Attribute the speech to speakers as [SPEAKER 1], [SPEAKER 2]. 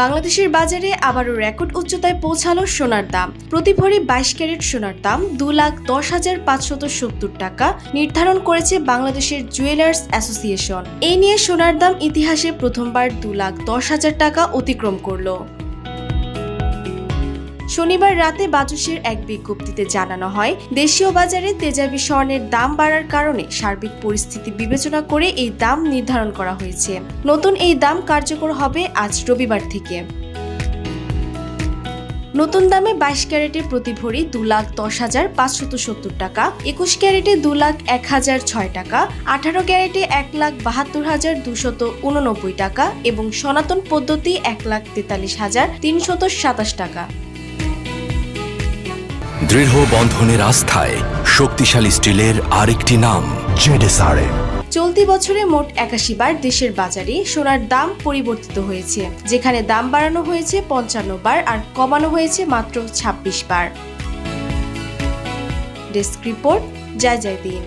[SPEAKER 1] বাংলাদেশের বাজারে আবারও রেকর্ড উচ্চতায় পৌঁছালো সোনার দাম। প্রতি ভরি 22 ক্যারেট সোনার দাম 2,10,570 টাকা নির্ধারণ করেছে বাংলাদেশের জুয়েলার্স অ্যাসোসিয়েশন। এই নিয়ে সোনার দাম ইতিহাসে প্রথমবার 2,10,000 টাকা অতিক্রম করল। শনিবার রাতে বাজুসের এক বিজ্ঞপ্তিতে জানানো হয়, দেশীয় বাজারে তেজাবি স্বর্ণের দাম বাড়ার কারণে সার্বিক পরিস্থিতি বিবেচনা করে এই দাম নির্ধারণ করা হয়েছে। নতুন এই দাম কার্যকর হবে আজ রবিবার থেকে। নতুন দামে 22 ক্যারেটে প্রতি ভরি 2,10,570 টাকা, 21 ক্যারেটে 2,01,006 টাকা, 18 ক্যারেটে 1,72,289 টাকা এবং সনাতন পদ্ধতি 1,43,327 টাকা।
[SPEAKER 2] দৃঢ় বন্ধনের আস্থায় শক্তিশালী স্টিলের আরেকটি নাম জেডএসআরএম।
[SPEAKER 1] চলতি বছরে মোট 81 বার দেশের বাজারে সোনার দাম পরিবর্তিত হয়েছে, যেখানে দাম বাড়ানো হয়েছে 55 বার আর কমানো হয়েছে মাত্র 26 বার। ডেস্ক রিপোর্ট, জয় জয় দিন।